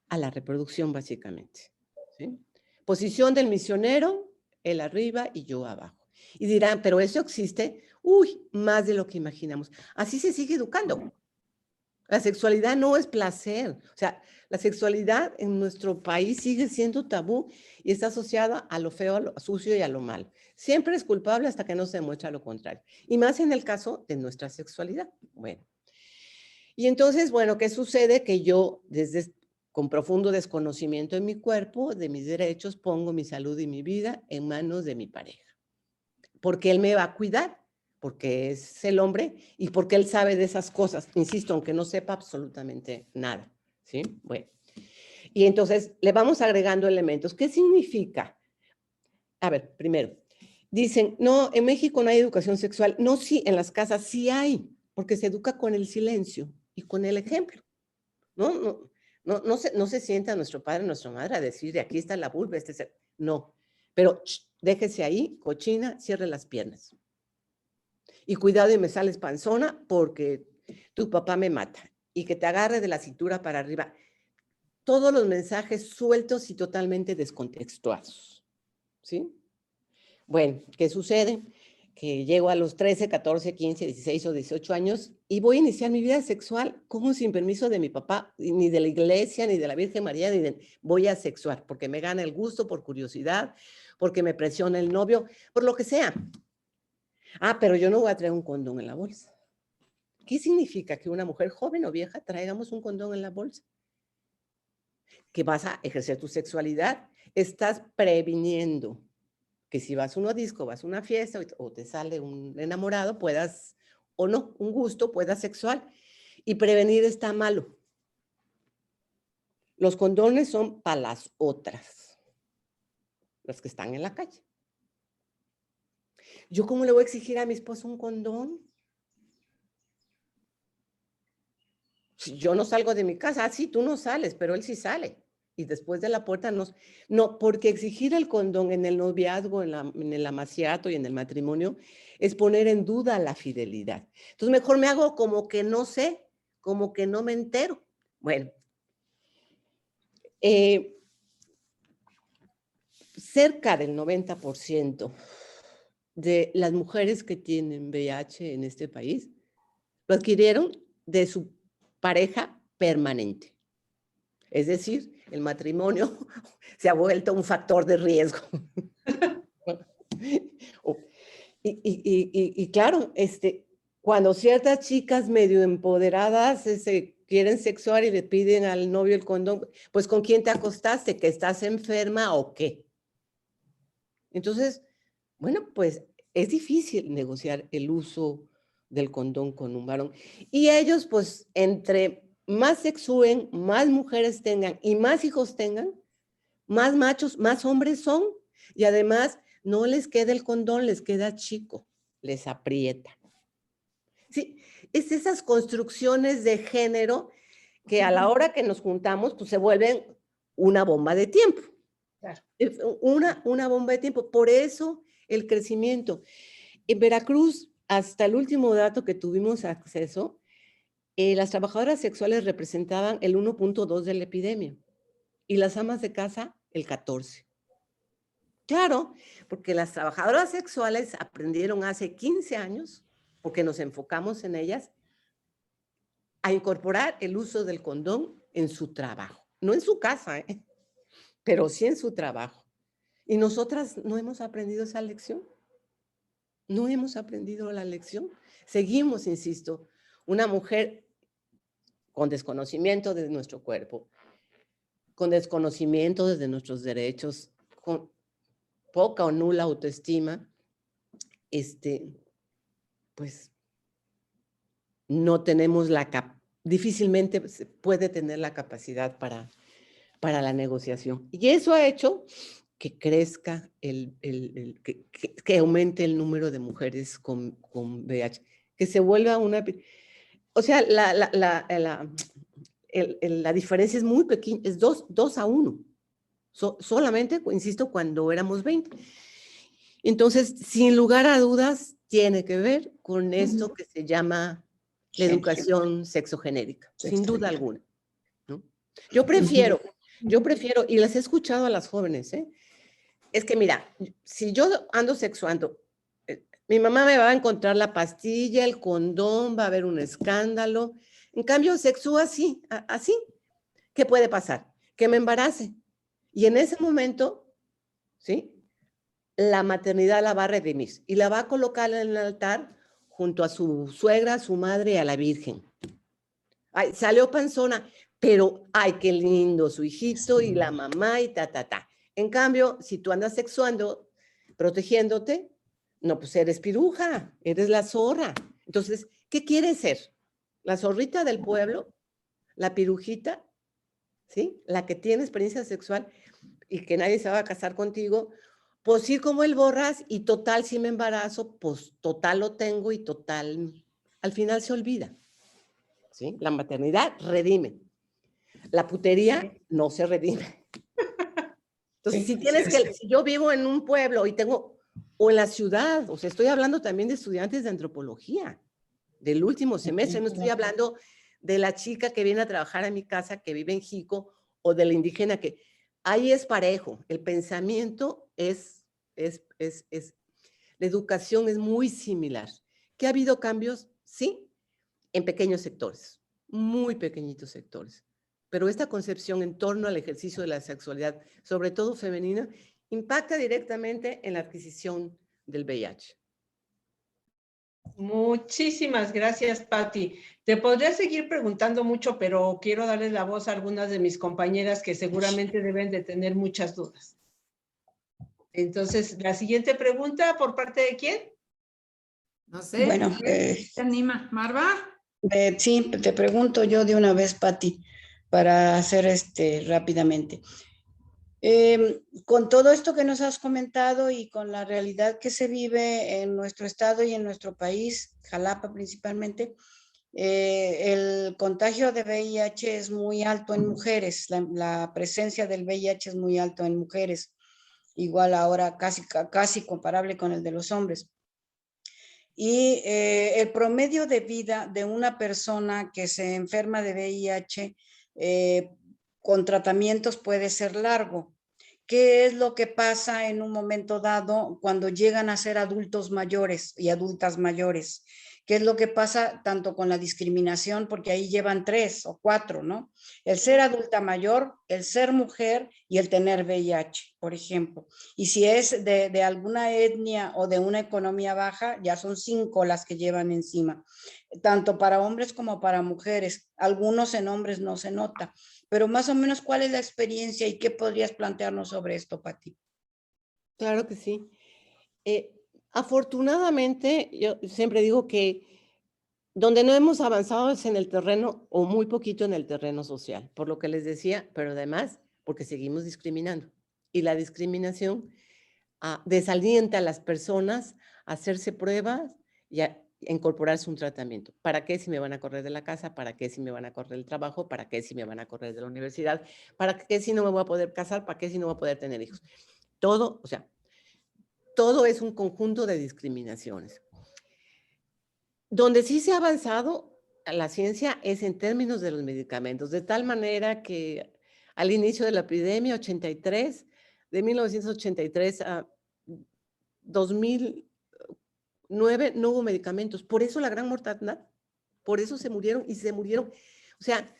a la reproducción, básicamente, ¿sí? Posición del misionero, él arriba y yo abajo. Y dirán, pero eso existe, uy, más de lo que imaginamos. Así se sigue educando. La sexualidad no es placer. O sea, la sexualidad en nuestro país sigue siendo tabú y está asociada a lo feo, a lo sucio y a lo malo. Siempre es culpable hasta que no se demuestra lo contrario. Y más en el caso de nuestra sexualidad. Bueno. Y entonces, bueno, ¿qué sucede? Que yo, con profundo desconocimiento de mi cuerpo, de mis derechos, pongo mi salud y mi vida en manos de mi pareja. Porque él me va a cuidar, porque es el hombre y porque él sabe de esas cosas, insisto, aunque no sepa absolutamente nada, ¿sí? Bueno, y entonces le vamos agregando elementos. ¿Qué significa? A ver, primero, dicen, no, en México no hay educación sexual. No, sí, en las casas sí hay, porque se educa con el silencio y con el ejemplo. No se sienta nuestro padre, nuestra madre a decir, de aquí está la vulva, no, pero déjese ahí, cochina, cierre las piernas. Y cuidado y me sales panzona porque tu papá me mata. Y que te agarre de la cintura para arriba. Todos los mensajes sueltos y totalmente descontextuados. ¿Sí? Bueno, ¿qué sucede? Que llego a los 13, 14, 15, 16 o 18 años y voy a iniciar mi vida sexual como sin permiso de mi papá, ni de la iglesia, ni de la Virgen María, voy a sexuar, porque me gana el gusto, por curiosidad, porque me presiona el novio, por lo que sea. Ah, pero yo no voy a traer un condón en la bolsa. ¿Qué significa que una mujer joven o vieja traigamos un condón en la bolsa? Que vas a ejercer tu sexualidad. Estás previniendo que si vas a un disco, vas a una fiesta o te sale un enamorado, puedas, o no, un gusto, puedas sexual. Y prevenir está malo. Los condones son para las otras, las que están en la calle. ¿Yo cómo le voy a exigir a mi esposo un condón? Si yo no salgo de mi casa, sí, tú no sales, pero él sí sale. Y después de la puerta no, porque exigir el condón en el noviazgo, en el amaciato y en el matrimonio es poner en duda la fidelidad. Entonces mejor me hago como que no sé, como que no me entero. Bueno, cerca del 90% de las mujeres que tienen VIH en este país lo adquirieron de su pareja permanente. Es decir, el matrimonio se ha vuelto un factor de riesgo. Y claro, cuando ciertas chicas medio empoderadas quieren sexuar y le piden al novio el condón, pues ¿con quién te acostaste? ¿Que estás enferma o qué? Entonces, bueno, pues es difícil negociar el uso del condón con un varón. Y ellos, pues, entre más sexúen, más mujeres tengan y más hijos tengan, más machos, más hombres son. Y además, no les queda el condón, les queda chico, les aprieta. Sí, es esas construcciones de género que a la hora que nos juntamos, pues se vuelven una bomba de tiempo. Claro. Una bomba de tiempo. Por eso el crecimiento. En Veracruz, hasta el último dato que tuvimos acceso, las trabajadoras sexuales representaban el 1.2 de la epidemia y las amas de casa el 14. Claro, porque las trabajadoras sexuales aprendieron hace 15 años, porque nos enfocamos en ellas, a incorporar el uso del condón en su trabajo. No en su casa, pero sí en su trabajo. Y nosotras no hemos aprendido esa lección. No hemos aprendido la lección. Seguimos, insisto, una mujer con desconocimiento de nuestro cuerpo, con desconocimiento de nuestros derechos, con poca o nula autoestima, pues no tenemos difícilmente se puede tener la capacidad para la negociación. Y eso ha hecho que crezca, que aumente el número de mujeres con VIH, que se vuelva una... O sea, la diferencia es muy pequeña, es 2-1. Solamente, insisto, cuando éramos 20. Entonces, sin lugar a dudas, tiene que ver con esto que se llama la educación sexogenérica, sin duda alguna, ¿no? Yo prefiero, y las he escuchado a las jóvenes, es que mira, si yo ando sexuando, mi mamá me va a encontrar la pastilla, el condón, va a haber un escándalo. En cambio, sexúo así, ¿qué puede pasar? Que me embarace. Y en ese momento, ¿sí? La maternidad la va a redimir y la va a colocar en el altar junto a su suegra, a su madre y a la Virgen. Ay, salió panzona, pero ay, qué lindo su hijito y la mamá y ta. En cambio, si tú andas sexuando, protegiéndote, no, pues eres piruja, eres la zorra. Entonces, ¿qué quieres ser? ¿La zorrita del pueblo? ¿La pirujita? ¿Sí? La que tiene experiencia sexual y que nadie se va a casar contigo. Pues sí, como el borras y total, si me embarazo, pues total lo tengo y total, al final se olvida. ¿Sí? La maternidad redime. La putería no se redime. Entonces, si yo vivo en un pueblo y o en la ciudad, o sea, estoy hablando también de estudiantes de antropología, del último semestre, no estoy hablando de la chica que viene a trabajar a mi casa, que vive en Jico, o de la indígena que ahí es parejo, el pensamiento la educación es muy similar. ¿Que ha habido cambios? Sí, en pequeños sectores, muy pequeñitos sectores. Pero esta concepción en torno al ejercicio de la sexualidad, sobre todo femenina, impacta directamente en la adquisición del VIH. Muchísimas gracias, Patti. Te podría seguir preguntando mucho, pero quiero darles la voz a algunas de mis compañeras que seguramente deben de tener muchas dudas. Entonces, la siguiente pregunta, ¿por parte de quién? No sé. Bueno, ¿te anima? ¿Marva? sí, te pregunto yo de una vez, Patti, para hacer rápidamente. Con todo esto que nos has comentado y con la realidad que se vive en nuestro estado y en nuestro país, Jalapa principalmente, el contagio de VIH es muy alto en mujeres, la presencia del VIH es muy alto en mujeres, igual ahora casi comparable con el de los hombres. Y el promedio de vida de una persona que se enferma de VIH con tratamientos puede ser largo. ¿Qué es lo que pasa en un momento dado cuando llegan a ser adultos mayores y adultas mayores? ¿Qué es lo que pasa tanto con la discriminación? Porque ahí llevan 3 o 4, ¿no? El ser adulta mayor, el ser mujer y el tener VIH, por ejemplo. Y si es de alguna etnia o de una economía baja, ya son 5 las que llevan encima, tanto para hombres como para mujeres. Algunos en hombres no se nota, pero más o menos, ¿cuál es la experiencia y qué podrías plantearnos sobre esto, Patti? Claro que sí. Afortunadamente, yo siempre digo que donde no hemos avanzado es en el terreno o muy poquito en el terreno social, por lo que les decía, pero además porque seguimos discriminando. Y la discriminación desalienta a las personas a hacerse pruebas y a incorporarse un tratamiento. ¿Para qué si me van a correr de la casa? ¿Para qué si me van a correr del trabajo? ¿Para qué si me van a correr de la universidad? ¿Para qué si no me voy a poder casar? ¿Para qué si no voy a poder tener hijos? Todo, o sea, todo es un conjunto de discriminaciones. Donde sí se ha avanzado la ciencia es en términos de los medicamentos, de tal manera que al inicio de la epidemia, 83, de 1983 a 2009 no hubo medicamentos. Por eso la gran mortandad. Por eso se murieron y se murieron. O sea,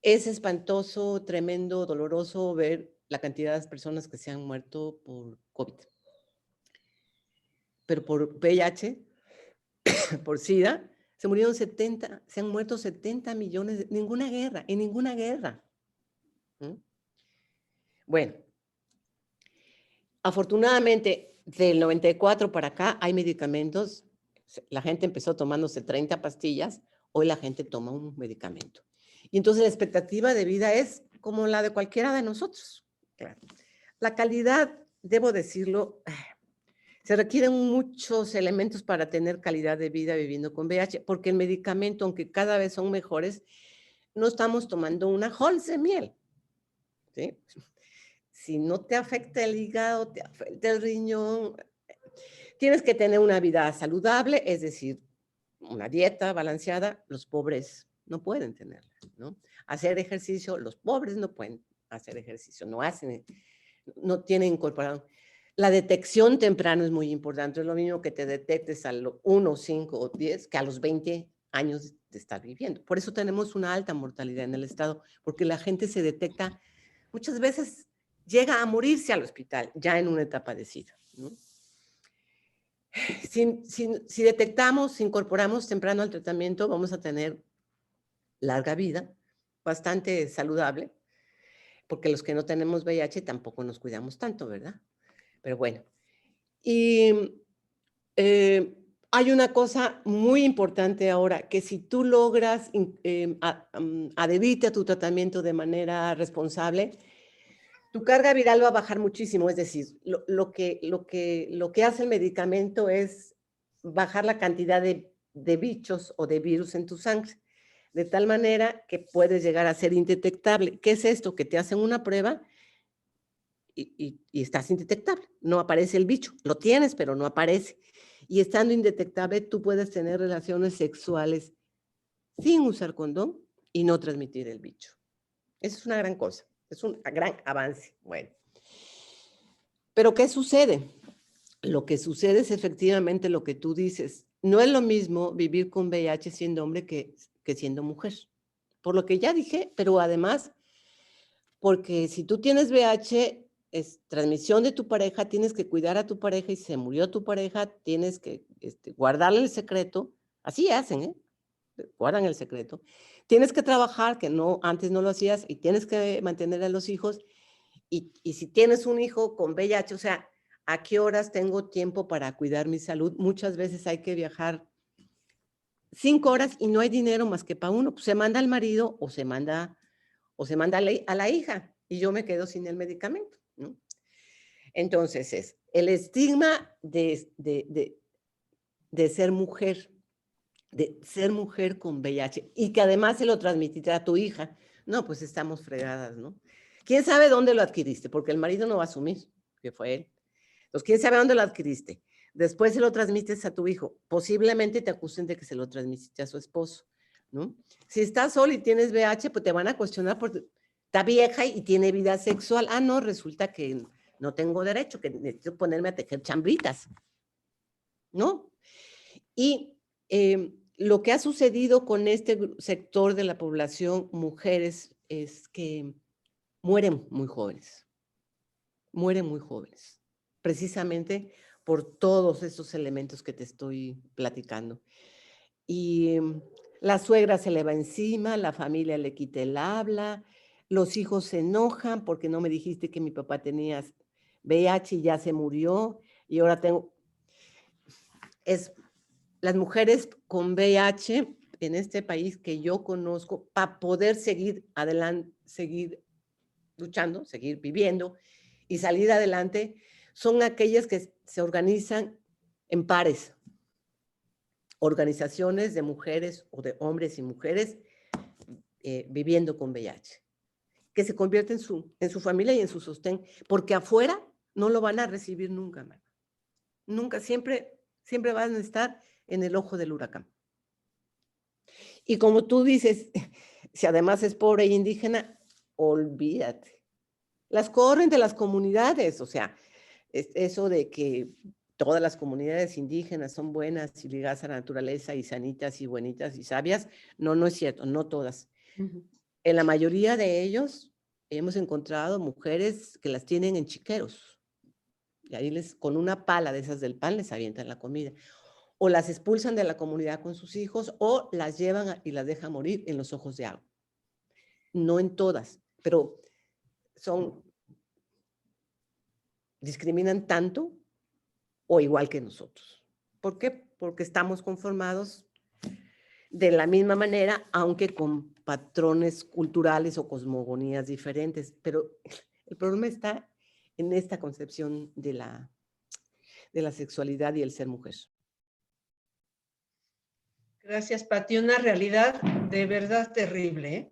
es espantoso, tremendo, doloroso ver la cantidad de personas que se han muerto por COVID. Pero por VIH, por SIDA, se han muerto 70 millones, en ninguna guerra. ¿Mm? Bueno, afortunadamente, del 94 para acá hay medicamentos. La gente empezó tomándose 30 pastillas, hoy la gente toma un medicamento. Y entonces la expectativa de vida es como la de cualquiera de nosotros. Claro. La calidad, debo decirlo, se requieren muchos elementos para tener calidad de vida viviendo con VIH, porque el medicamento, aunque cada vez son mejores, no estamos tomando una Halls de miel. ¿Sí? Si no te afecta el hígado, te afecta el riñón, tienes que tener una vida saludable, es decir, una dieta balanceada. Los pobres no pueden tenerla, ¿no? Hacer ejercicio, los pobres no pueden hacer ejercicio, no tienen incorporado. La detección temprana es muy importante, es lo mismo que te detectes a los 1, 5 o 10 que a los 20 años de estar viviendo. Por eso tenemos una alta mortalidad en el estado, porque la gente se detecta, muchas veces llega a morirse al hospital ya en una etapa de SIDA, ¿no? Si detectamos, si incorporamos temprano al tratamiento, vamos a tener larga vida, bastante saludable, porque los que no tenemos VIH tampoco nos cuidamos tanto, ¿verdad? Pero bueno, y hay una cosa muy importante ahora, que si tú logras adherirte a tu tratamiento de manera responsable, tu carga viral va a bajar muchísimo. Es decir, lo que hace el medicamento es bajar la cantidad de bichos o de virus en tu sangre, de tal manera que puedes llegar a ser indetectable. ¿Qué es esto? Que te hacen una prueba y estás indetectable, no aparece el bicho, lo tienes, pero no aparece. Y estando indetectable, tú puedes tener relaciones sexuales sin usar condón y no transmitir el bicho. Eso es una gran cosa, es un gran avance. Bueno, pero ¿qué sucede? Lo que sucede es efectivamente lo que tú dices. No es lo mismo vivir con VIH siendo hombre que siendo mujer. Por lo que ya dije, pero además, porque si tú tienes VIH, es transmisión de tu pareja, tienes que cuidar a tu pareja y se murió tu pareja, tienes que guardarle el secreto. Así hacen, ¿eh? Guardan el secreto. Tienes que trabajar, que no, antes no lo hacías, y tienes que mantener a los hijos. Y si tienes un hijo con VIH, o sea, ¿a qué horas tengo tiempo para cuidar mi salud? Muchas veces hay que viajar 5 horas y no hay dinero más que para uno. Pues se manda al marido o se manda a la hija y yo me quedo sin el medicamento, ¿no? Entonces es el estigma de ser mujer, con VIH y que además se lo transmitiste a tu hija. No, pues estamos fregadas, ¿no? ¿Quién sabe dónde lo adquiriste? Porque el marido no va a asumir que fue él. Entonces, ¿quién sabe dónde lo adquiriste? Después se lo transmites a tu hijo. Posiblemente te acusen de que se lo transmitiste a su esposo, ¿no? Si estás sola y tienes VIH, pues te van a cuestionar porque está vieja y tiene vida sexual. Ah, no, resulta que no tengo derecho, que necesito ponerme a tejer chambritas, ¿no? Y lo que ha sucedido con este sector de la población, mujeres, es que mueren muy jóvenes, precisamente por todos estos elementos que te estoy platicando. Y la suegra se le va encima, la familia le quita el habla, los hijos se enojan porque no me dijiste que mi papá tenía VIH y ya se murió, y ahora tengo... Las mujeres con VIH en este país que yo conozco, para poder seguir adelante, seguir luchando, seguir viviendo y salir adelante, son aquellas que se organizan en pares, organizaciones de mujeres o de hombres y mujeres viviendo con VIH, que se convierte en su familia y en su sostén, porque afuera no lo van a recibir nunca, man. Nunca, siempre van a estar en el ojo del huracán. Y como tú dices, si además es pobre e indígena, olvídate. Las corren de las comunidades, o sea, eso de que todas las comunidades indígenas son buenas y ligadas a la naturaleza y sanitas y buenitas y sabias, no, no es cierto, no todas. En la mayoría de ellos hemos encontrado mujeres que las tienen en chiqueros y ahí con una pala de esas del pan les avientan la comida. O las expulsan de la comunidad con sus hijos o las llevan y las dejan morir en los ojos de agua. No en todas, pero discriminan tanto o igual que nosotros. ¿Por qué? Porque estamos conformados de la misma manera, aunque con patrones culturales o cosmogonías diferentes. Pero el problema está en esta concepción de la sexualidad y el ser mujer. Gracias, Pati. Una realidad de verdad terrible, ¿eh?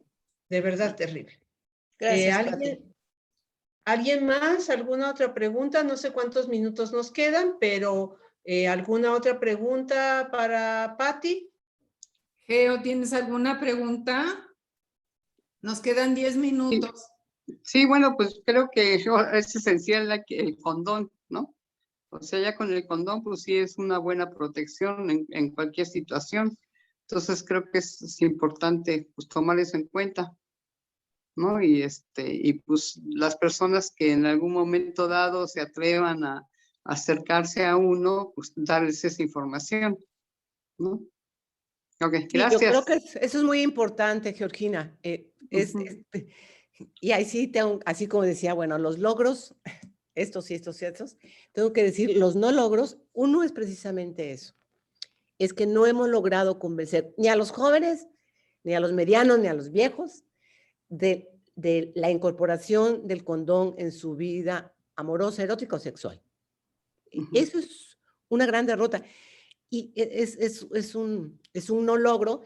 De verdad terrible. Gracias, Pati. ¿Alguien más? ¿Alguna otra pregunta? No sé cuántos minutos nos quedan, pero ¿alguna otra pregunta para Pati? Geo, ¿tienes alguna pregunta? Nos quedan 10 minutos. Sí, bueno, pues creo que es esencial el condón, ¿no? O sea, ya con el condón, pues sí es una buena protección en cualquier situación. Entonces creo que es importante pues tomar eso en cuenta, ¿no? Y pues las personas que en algún momento dado se atrevan a acercarse a uno, pues darles esa información, ¿no? Ok, gracias. Sí, yo creo que eso es muy importante, Georgina. Y ahí sí tengo, así como decía, bueno, los logros, estos y estos y estos, tengo que decir, los no logros, uno es precisamente eso. Es que no hemos logrado convencer ni a los jóvenes, ni a los medianos, ni a los viejos de la incorporación del condón en su vida amorosa, erótica o sexual. Eso es una gran derrota. Y es un no logro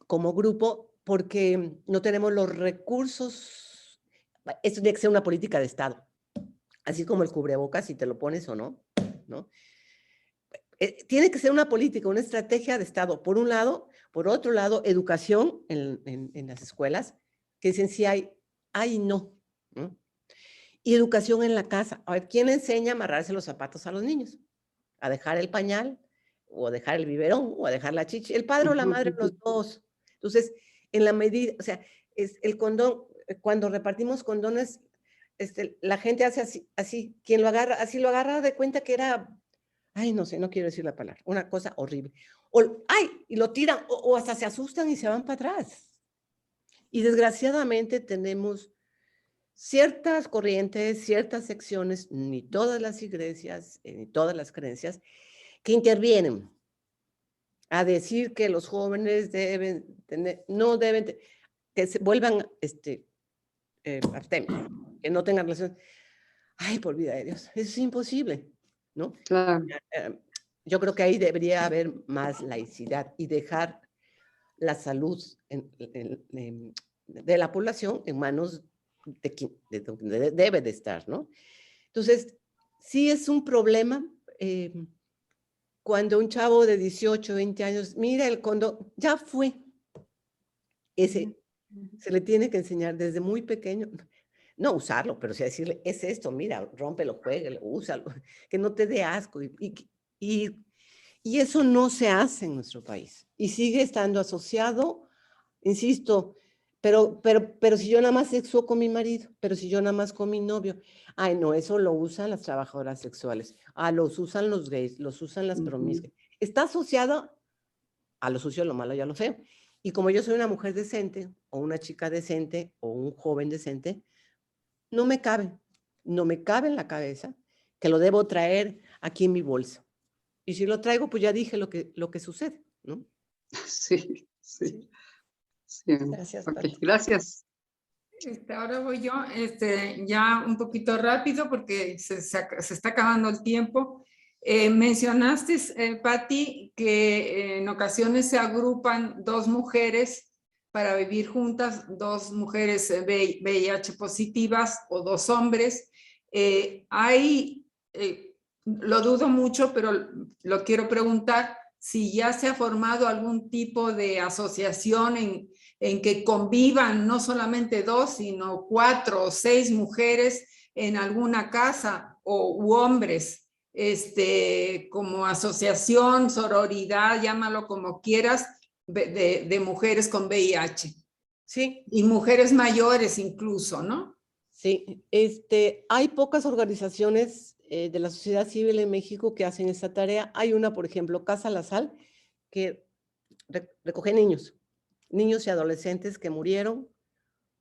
como grupo porque no tenemos los recursos. Esto tiene que ser una política de Estado. Así como el cubrebocas, si te lo pones o no, ¿no? Tiene que ser una política, una estrategia de Estado, por un lado. Por otro lado, educación en las escuelas, que dicen si hay y no, ¿no? Y educación en la casa. A ver, ¿quién enseña a amarrarse los zapatos a los niños? A dejar el pañal, o a dejar el biberón, o a dejar la chichi. El padre o la madre, los dos. Entonces, en la medida, o sea, el condón, cuando repartimos condones, la gente hace así, quien lo agarra, así lo agarra de cuenta que era, ay, no sé, no quiero decir la palabra, una cosa horrible. Y lo tiran, o hasta se asustan y se van para atrás. Y desgraciadamente tenemos ciertas corrientes, ciertas secciones, ni todas las iglesias, ni todas las creencias, que intervienen a decir que los jóvenes no deben, que se vuelvan abstemios, que no tengan relaciones. Ay, por vida de Dios, eso es imposible, ¿no? Claro. Yo creo que ahí debería haber más laicidad y dejar la salud de la población en manos de donde debe de estar, ¿no? Entonces, sí es un problema cuando un chavo de 18, 20 años, mira el condón, ya fue. Se le tiene que enseñar desde muy pequeño, no usarlo, pero sí decirle, es esto, mira, rómpelo, juégalo, úsalo, que no te dé asco. Y eso no se hace en nuestro país. Y sigue estando asociado, insisto, pero si yo nada más sexuo con mi marido, pero si yo nada más con mi novio, ay, no, eso lo usan las trabajadoras sexuales, los usan los gays, los usan las promiscuas. Está asociado a lo sucio, lo malo y a lo feo. Y como yo soy una mujer decente, o una chica decente, o un joven decente, no me cabe en la cabeza que lo debo traer aquí en mi bolsa. Y si lo traigo, pues ya dije lo que sucede, ¿no? Sí. Gracias, Okay, Pati. gracias. Ahora voy yo, ya un poquito rápido porque se está acabando el tiempo. Mencionaste, Pati, que en ocasiones se agrupan dos mujeres para vivir juntas, dos mujeres VIH positivas o dos hombres. Lo dudo mucho, pero lo quiero preguntar. si ya se ha formado algún tipo de asociación en que convivan no solamente 2, sino 4 o 6 mujeres en alguna casa u hombres, como asociación, sororidad, llámalo como quieras, de mujeres con VIH. Sí. Y mujeres mayores incluso, ¿no? Sí, hay pocas organizaciones de la sociedad civil en México que hacen esta tarea. Hay una, por ejemplo, Casa La Sal, que recoge niños y adolescentes que murieron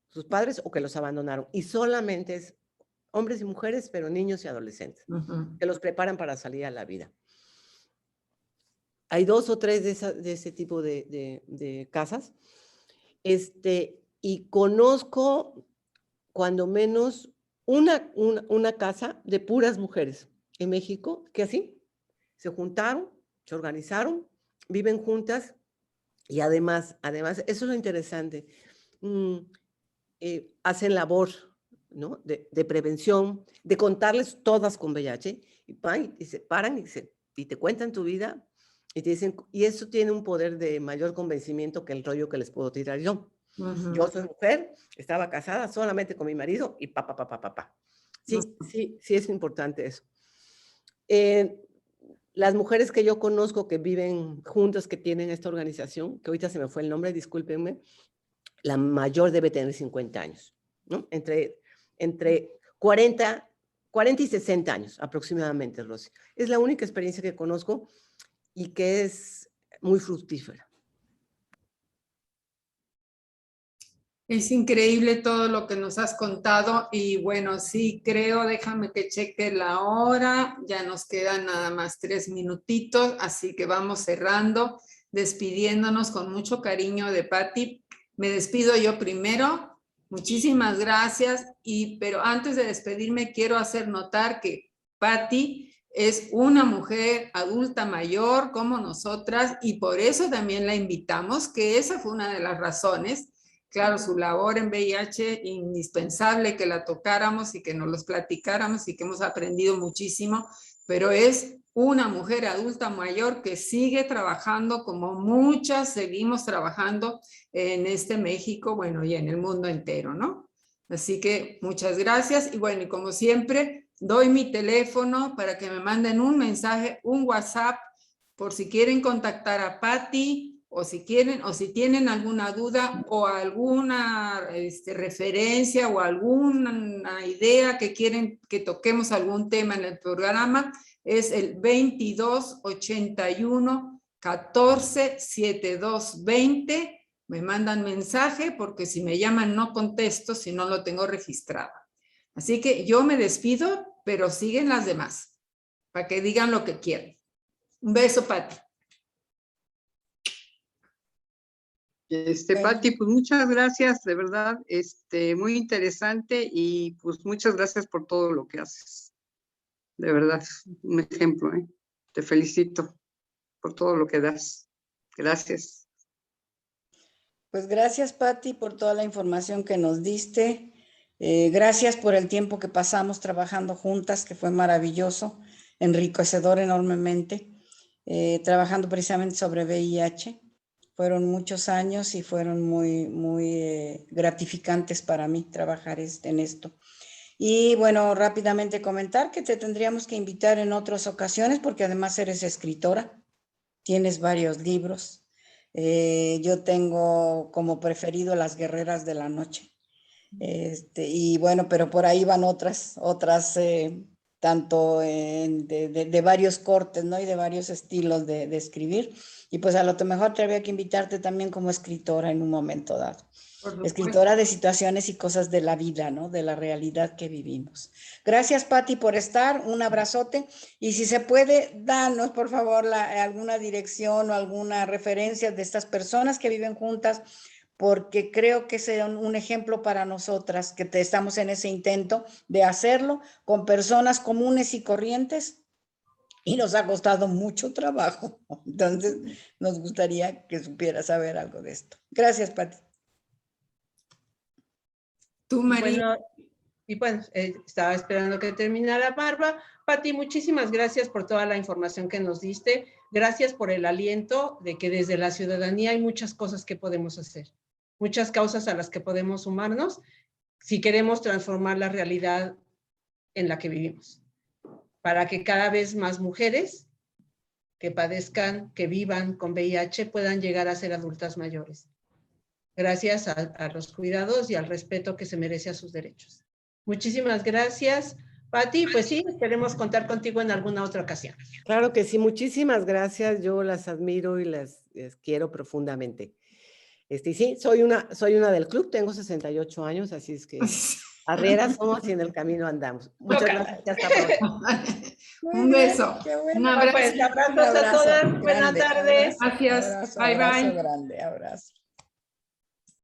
sus padres o que los abandonaron. Y solamente es hombres y mujeres, pero niños y adolescentes, que los preparan para salir a la vida. Hay 2 o 3 de ese tipo de casas. Y conozco cuando menos una casa de puras mujeres en México que así se juntaron, se organizaron, viven juntas y además, eso es lo interesante, hacen labor, ¿no? de prevención, de contarles todas con VIH y se paran y te cuentan tu vida y te dicen, y eso tiene un poder de mayor convencimiento que el rollo que les puedo tirar yo. Yo soy mujer, estaba casada solamente con mi marido y pa. Sí es importante eso. Las mujeres que yo conozco que viven juntas, que tienen esta organización, que ahorita se me fue el nombre, discúlpenme, la mayor debe tener 50 años, ¿no? Entre 40 y 60 años aproximadamente, Rosy. Es la única experiencia que conozco y que es muy fructífera. Es increíble todo lo que nos has contado y bueno, sí creo, déjame que cheque la hora, ya nos quedan nada más 3 minutitos, así que vamos cerrando, despidiéndonos con mucho cariño de Patti. Me despido yo primero, muchísimas gracias, pero antes de despedirme quiero hacer notar que Patti es una mujer adulta mayor como nosotras y por eso también la invitamos, que esa fue una de las razones. Claro, su labor en VIH, indispensable que la tocáramos y que nos los platicáramos y que hemos aprendido muchísimo, pero es una mujer adulta mayor que sigue trabajando como muchas seguimos trabajando en México, bueno, y en el mundo entero, ¿no? Así que muchas gracias y bueno, y como siempre, doy mi teléfono para que me manden un mensaje, un WhatsApp, por si quieren contactar a Patti, o si tienen alguna duda o alguna referencia o alguna idea que quieren que toquemos algún tema en el programa, es el 2281 14 72 20. Me mandan mensaje porque si me llaman no contesto si no lo tengo registrado. Así que yo me despido, pero siguen las demás para que digan lo que quieran. Un beso, Patti. Patti, pues muchas gracias, de verdad, muy interesante y pues muchas gracias por todo lo que haces. De verdad, un ejemplo, ¿eh? Te felicito por todo lo que das. Gracias. Pues gracias, Patti, por toda la información que nos diste. Gracias por el tiempo que pasamos trabajando juntas, que fue maravilloso, enriquecedor enormemente, trabajando precisamente sobre VIH. Fueron muchos años y fueron muy gratificantes para mí trabajar en esto. Y bueno, rápidamente comentar que te tendríamos que invitar en otras ocasiones porque además eres escritora, tienes varios libros. Yo tengo como preferido Las Guerreras de la Noche. Y bueno, pero por ahí van otras tanto de varios cortes, ¿no? Y de varios estilos de escribir. Y pues a lo mejor tendría que invitarte también como escritora en un momento dado. Escritora de situaciones y cosas de la vida, ¿no? De la realidad que vivimos. Gracias, Patti, por estar. Un abrazote. Y si se puede, danos, por favor, alguna dirección o alguna referencia de estas personas que viven juntas, porque creo que será un ejemplo para nosotras que estamos en ese intento de hacerlo con personas comunes y corrientes. Y nos ha costado mucho trabajo. Entonces, nos gustaría que supieras saber algo de esto. Gracias, Patti. Tú, María. Bueno, estaba esperando que terminara Bárbara. Patti, muchísimas gracias por toda la información que nos diste. Gracias por el aliento de que desde la ciudadanía hay muchas cosas que podemos hacer, muchas causas a las que podemos sumarnos si queremos transformar la realidad en la que vivimos, para que cada vez más mujeres que padezcan, que vivan con VIH puedan llegar a ser adultas mayores. Gracias a los cuidados y al respeto que se merece a sus derechos. Muchísimas gracias, Pati. Pues sí, esperemos contar contigo en alguna otra ocasión. Claro que sí, muchísimas gracias. Yo las admiro y las quiero profundamente. Sí, soy una del club, tengo 68 años, así es que arrieras somos y en el camino andamos. Muchas gracias. Hasta pronto. Un beso. Qué bueno. Un abrazo. Pues abrazos a todas. Buenas tardes. Gracias. Abrazo, Bye, abrazo bye. grande, abrazo.